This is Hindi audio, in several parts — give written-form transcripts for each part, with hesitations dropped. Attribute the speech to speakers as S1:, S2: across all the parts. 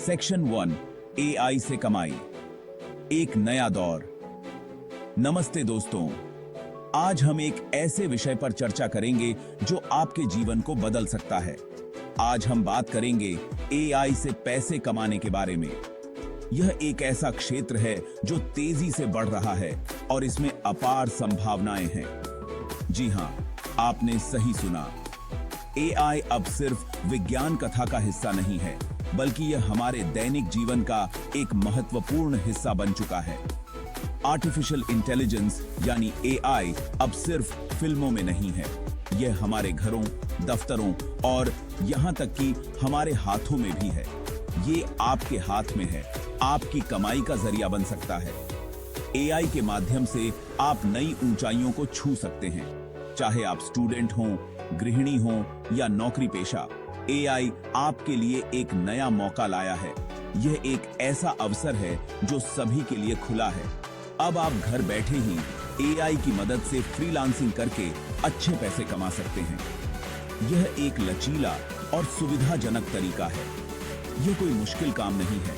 S1: सेक्शन 1 एआई से कमाई, एक नया दौर। नमस्ते दोस्तों, आज हम एक ऐसे विषय पर चर्चा करेंगे जो आपके जीवन को बदल सकता है। आज हम बात करेंगे एआई से पैसे कमाने के बारे में। यह एक ऐसा क्षेत्र है जो तेजी से बढ़ रहा है और इसमें अपार संभावनाएं हैं। जी हां, आपने सही सुना। एआई अब सिर्फ विज्ञान कथा का हिस्सा नहीं है, बल्कि यह हमारे दैनिक जीवन का एक महत्वपूर्ण हिस्सा बन चुका है। आर्टिफिशियल इंटेलिजेंस यानी एआई अब सिर्फ फिल्मों में नहीं है, यह हमारे घरों, दफ्तरों और यहां तक कि हमारे हाथों में भी है। ये आपके हाथ में है, आपकी कमाई का जरिया बन सकता है। एआई के माध्यम से आप नई ऊंचाइयों को छू सकते हैं। चाहे आप स्टूडेंट हों, गृहिणी हों या नौकरी पेशा, एआई आपके लिए एक नया मौका लाया है। यह एक ऐसा अवसर है जो सभी के लिए खुला है। अब आप घर बैठे ही एआई की मदद से फ्रीलांसिंग करके अच्छे पैसे कमा सकते हैं। यह एक लचीला और सुविधाजनक तरीका है। यह कोई मुश्किल काम नहीं है।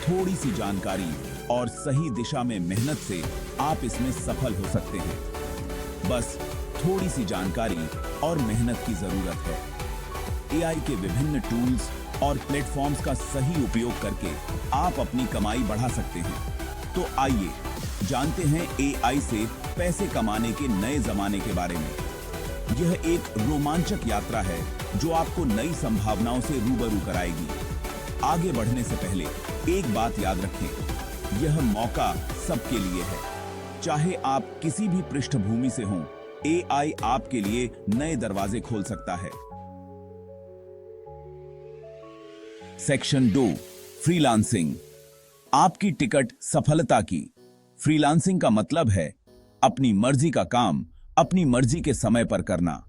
S1: थोड़ी सी जानकारी और सही दिशा में मेहनत से आप इसमें सफल हो सकते हैं। बस थोड़ी सी जानकारी और मेहनत की जरूरत है। एआई के विभिन्न टूल्स और प्लेटफॉर्म्स का सही उपयोग करके आप अपनी कमाई बढ़ा सकते हैं। तो आइए जानते हैं एआई से पैसे कमाने के नए जमाने के बारे में। यह एक रोमांचक यात्रा है जो आपको नई संभावनाओं से रूबरू कराएगी। आगे बढ़ने से पहले एक बात याद रखें, यह मौका सबके लिए है। चाहे आप किसी भी पृष्ठभूमि से हों, एआई आपके लिए नए दरवाजे खोल सकता है। सेक्शन 2 फ्रीलांसिंग, आपकी टिकट सफलता की। फ्रीलांसिंग का मतलब है अपनी मर्जी का काम अपनी मर्जी के समय पर करना।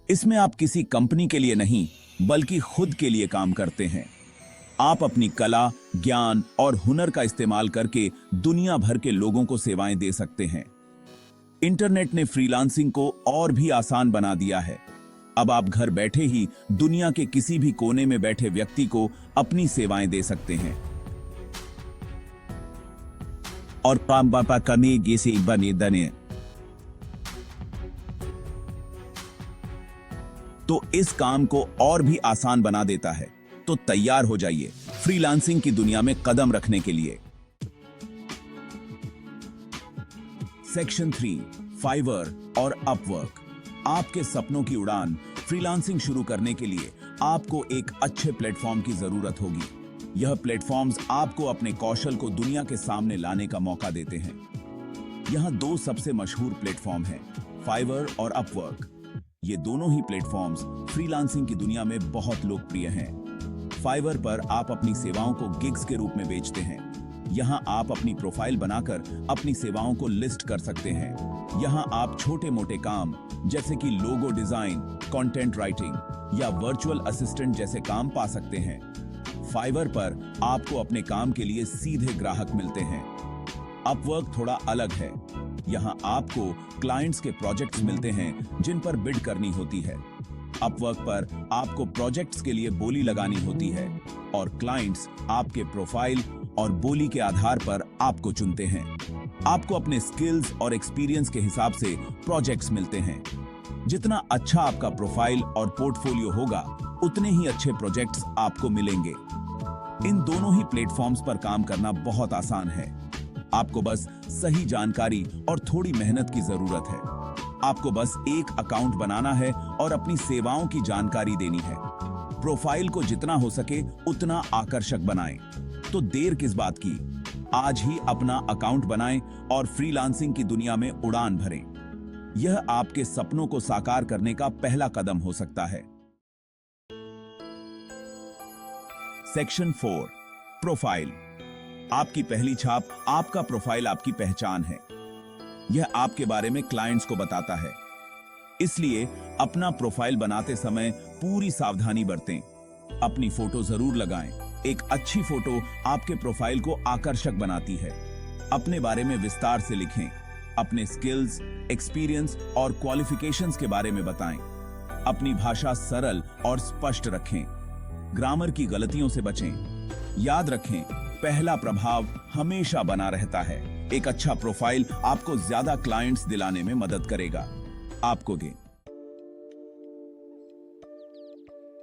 S1: इसमें आप किसी कंपनी के लिए नहीं, बल्कि खुद के लिए काम करते हैं। आप अपनी कला, ज्ञान और हुनर का इस्तेमाल करके दुनिया भर के लोगों को सेवाएं दे सकते हैं। इंटरनेट ने फ्रीलांसिंग को और भी आसान बना दिया है। अब आप घर बैठे ही दुनिया के किसी भी कोने में बैठे व्यक्ति को अपनी सेवाएं दे सकते हैं। और काम बापा कमी जैसे बने दने, तो इस काम को और भी आसान बना देता है। तो तैयार हो जाइए फ्रीलांसिंग की दुनिया में कदम रखने के लिए। सेक्शन 3 फाइवर और अपवर्क, आपके सपनों की उड़ान। फ्रीलांसिंग शुरू करने के लिए आपको एक अच्छे प्लेटफॉर्म की जरूरत होगी। यह प्लेटफॉर्म्स आपको अपने कौशल को दुनिया के सामने लाने का मौका देते हैं। यहां दो सबसे मशहूर प्लेटफॉर्म हैं, फाइवर और अपवर्क। ये दोनों ही प्लेटफॉर्म्स फ्रीलांसिंग की दुनिया में बहुत लोकप्रिय हैं। फाइवर पर आप अपनी सेवाओं को गिग्स के रूप में बेचते हैं। यहां आप अपनी प्रोफाइल बनाकर अपनी सेवाओं को लिस्ट कर सकते हैं। यहां आप छोटे मोटे काम जैसे कि लोगो डिजाइन, कंटेंट राइटिंग या वर्चुअल असिस्टेंट जैसे काम पा सकते हैं। फाइवर पर आपको अपने काम के लिए सीधे ग्राहक मिलते हैं। अपवर्क थोड़ा अलग है। यहां आपको क्लाइंट्स के प्रोजेक्ट्स मिलते हैं जिन पर बिड करनी होती है। अपवर्क पर आपको प्रोजेक्ट्स के लिए बोली लगानी होती है और क्लाइंट्स आपके प्रोफाइल और बोली के आधार पर आपको चुनते हैं। आपको अपने स्किल्स और एक्सपीरियंस के हिसाब से प्रोजेक्ट्स मिलते हैं। जितना अच्छा आपका प्रोफाइल और पोर्टफोलियो होगा, उतने ही अच्छे प्रोजेक्ट्स आपको मिलेंगे। इन दोनों ही प्लेटफॉर्म्स पर काम करना बहुत आसान है। आपको बस सही जानकारी और थोड़ी मेहनत की जरूरत है। आपको बस एक अकाउंट बनाना है और अपनी सेवाओं की जानकारी देनी है। प्रोफाइल को जितना हो सके उतना आकर्षक बनाएं। तो देर किस बात की, आज ही अपना अकाउंट बनाएं और फ्रीलांसिंग की दुनिया में उड़ान भरें। यह आपके सपनों को साकार करने का पहला कदम हो सकता है। सेक्शन 4 प्रोफाइल, आपकी पहली छाप। आपका प्रोफाइल आपकी पहचान है। यह आपके बारे में क्लाइंट्स को बताता है। इसलिए अपना प्रोफाइल बनाते समय पूरी सावधानी बरतें। अपनी फोटो जरूर लगाएं। एक अच्छी फोटो आपके प्रोफाइल को आकर्षक बनाती है। अपने बारे में विस्तार से लिखें। अपने स्किल्स, एक्सपीरियंस और क्वालिफिकेशंस के बारे में बताएं। अपनी भाषा सरल और स्पष्ट रखें। ग्रामर की गलतियों से बचें। याद रखें, पहला प्रभाव हमेशा बना रहता है। एक अच्छा प्रोफाइल आपको ज्यादा क्लाइंट्स दिलाने में मदद करेगा। आपको गेम।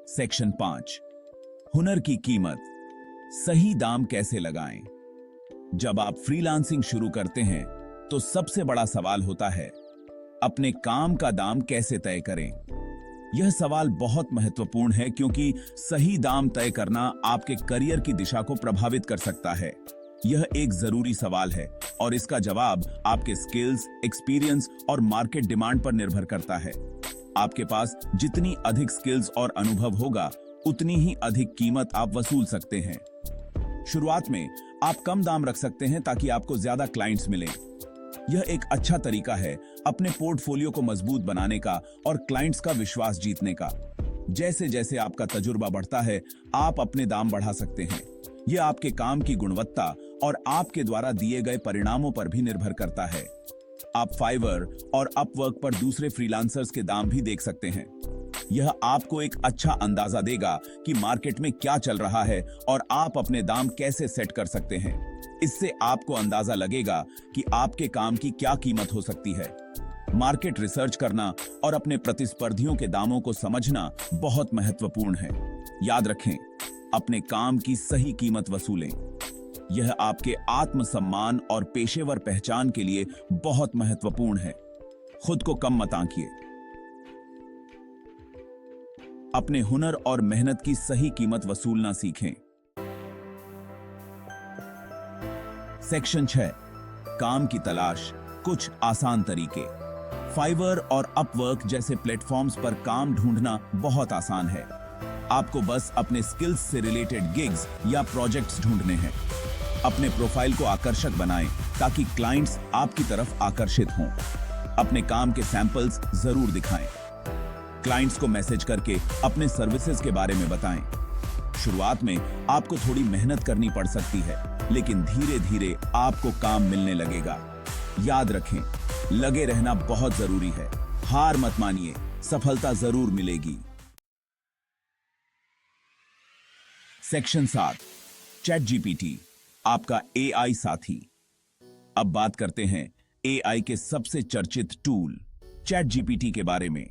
S1: सेक्शन 5, हुनर की कीमत, सही दाम कैसे लगाएं। जब आप फ्रीलांसिंग शुरू करते हैं तो सबसे बड़ा सवाल होता है, अपने काम का दाम कैसे तय करें। यह सवाल बहुत महत्वपूर्ण है क्योंकि सही दाम तय करना आपके करियर की दिशा को प्रभावित कर सकता है। यह एक जरूरी सवाल है और इसका जवाब आपके स्किल्स, एक्सपीरियंस और मार्केट डिमांड पर निर्भर करता है। आपके पास जितनी अधिक स्किल्स और अनुभव होगा, उतनी ही अधिक कीमत आप वसूल सकते हैं। शुरुआत में आप कम दाम रख सकते हैं ताकि आपको ज्यादा क्लाइंट्स मिलें। यह एक अच्छा तरीका है अपने पोर्टफोलियो को मजबूत बनाने का और क्लाइंट्स का विश्वास जीतने का। जैसे जैसे आपका तजुर्बा बढ़ता है, आप अपने दाम बढ़ा सकते हैं। यह आपके काम की गुणवत्ता और आपके द्वारा दिए गए परिणामों पर भी निर्भर करता है। आप फाइवर और अपवर्क पर दूसरे फ्रीलांसर्स के दाम भी देख सकते हैं। यह आपको एक अच्छा अंदाजा देगा कि मार्केट में क्या चल रहा है और आप अपने दाम कैसे सेट कर सकते हैं। इससे आपको अंदाजा लगेगा कि आपके काम की क्या कीमत हो सकती है। मार्केट रिसर्च करना और अपने प्रतिस्पर्धियों के दामों को समझना बहुत महत्वपूर्ण है। याद रखें, अपने काम की सही कीमत वसूलें। यह आपके आत्मसम्मान और पेशेवर पहचान के लिए बहुत महत्वपूर्ण है। खुद को कम मत आंकिए। अपने हुनर और मेहनत की सही कीमत वसूलना सीखें। सेक्शन 6, काम की तलाश, कुछ आसान तरीके। फाइवर और अपवर्क जैसे प्लेटफॉर्म्स पर काम ढूंढना बहुत आसान है। आपको बस अपने स्किल्स से रिलेटेड गिग्स या प्रोजेक्ट्स ढूंढने हैं। अपने प्रोफाइल को आकर्षक बनाएं ताकि क्लाइंट्स आपकी तरफ आकर्षित हों। अपने काम के सैंपल्स जरूर दिखाएं। क्लाइंट्स को मैसेज करके अपने सर्विसेज के बारे में बताएं। शुरुआत में आपको थोड़ी मेहनत करनी पड़ सकती है, लेकिन धीरे धीरे आपको काम मिलने लगेगा। याद रखें, लगे रहना बहुत जरूरी है। हार मत मानिए, सफलता जरूर मिलेगी। सेक्शन 7, चैट जीपीटी, आपका एआई साथी। अब बात करते हैं एआई के सबसे चर्चित टूल चैट जीपीटी के बारे में।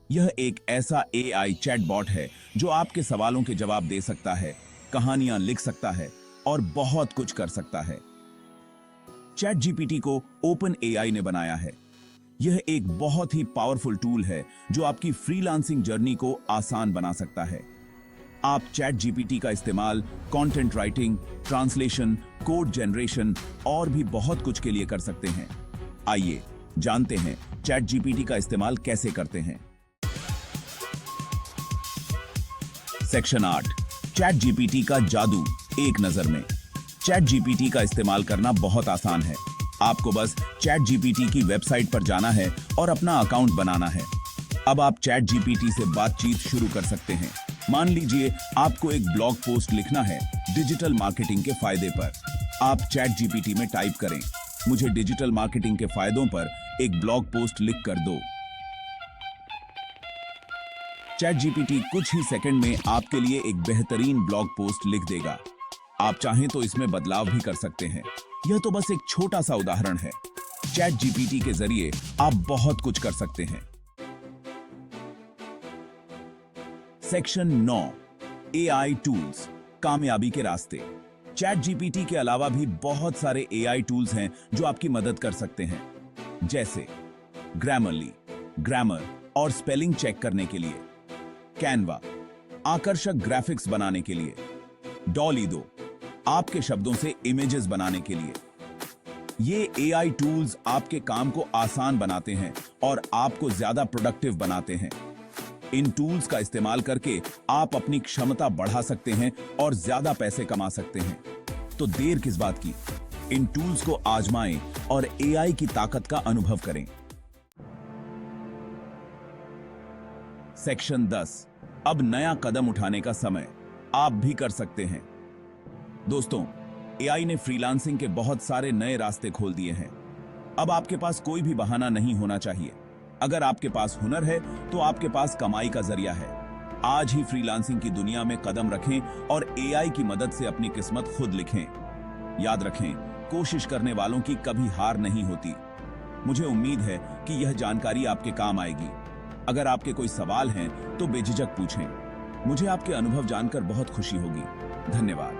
S1: यह एक ऐसा एआई चैटबॉट है जो आपके सवालों के जवाब दे सकता है, कहानियां लिख सकता है और बहुत कुछ कर सकता है। चैट जीपीटी को ओपन एआई ने बनाया है। यह एक बहुत ही पावरफुल टूल है जो आपकी फ्रीलांसिंग जर्नी को आसान बना सकता है। आप चैट जीपीटी का इस्तेमाल content writing, translation, code generation और भी बहुत कुछ के लिए कर सकते हैं। आइए जानते हैं चैट जीपीटी का इस्तेमाल कैसे करते हैं। सेक्शन 8, चैट जीपीटी का जादू एक नजर में। चैट जीपीटी का इस्तेमाल करना बहुत आसान है। आपको बस चैट जीपीटी की वेबसाइट पर जाना है और अपना अकाउंट बनाना है। अब आप चैट जीपीटी से बातचीत शुरू कर सकते हैं। मान लीजिए आपको एक ब्लॉग पोस्ट लिखना है डिजिटल मार्केटिंग के फायदे पर। आप चैट जीपीटी में टाइप करें, मुझे डिजिटल मार्केटिंग के फायदों पर एक ब्लॉग पोस्ट लिख कर दो। चैट जीपीटी कुछ ही सेकंड में आपके लिए एक बेहतरीन ब्लॉग पोस्ट लिख देगा। आप चाहें तो इसमें बदलाव भी कर सकते हैं। यह तो बस एक छोटा सा उदाहरण है। चैट जीपीटी के जरिए आप बहुत कुछ कर सकते हैं। सेक्शन 9, एआई टूल्स, कामयाबी के रास्ते। चैट जीपीटी के अलावा भी बहुत सारे एआई टूल्स हैं जो आपकी मदद कर सकते हैं, जैसे ग्रामरली, ग्रामर और स्पेलिंग चेक करने के लिए, कैनवा, आकर्षक ग्राफिक्स बनाने के लिए, डॉलिडो, आपके शब्दों से इमेजेस बनाने के लिए। ये एआई टूल्स आपके काम को आसान बनाते हैं और आपको ज्यादा प्रोडक्टिव बनाते हैं। इन टूल्स का इस्तेमाल करके आप अपनी क्षमता बढ़ा सकते हैं और ज्यादा पैसे कमा सकते हैं। तो देर किस बात की, इन टूल्स को आजमाएं और एआई की ताकत का अनुभव करें। सेक्शन 10, अब नया कदम उठाने का समय, आप भी कर सकते हैं। दोस्तों, एआई ने फ्रीलांसिंग के बहुत सारे नए रास्ते खोल दिए हैं। अब आपके पास कोई भी बहाना नहीं होना चाहिए। अगर आपके पास हुनर है तो आपके पास कमाई का जरिया है। आज ही फ्रीलांसिंग की दुनिया में कदम रखें और एआई की मदद से अपनी किस्मत खुद लिखें। याद रखें, कोशिश करने वालों की कभी हार नहीं होती। मुझे उम्मीद है कि यह जानकारी आपके काम आएगी। अगर आपके कोई सवाल हैं तो बेझिझक पूछें। मुझे आपके अनुभव जानकर बहुत खुशी होगी। धन्यवाद।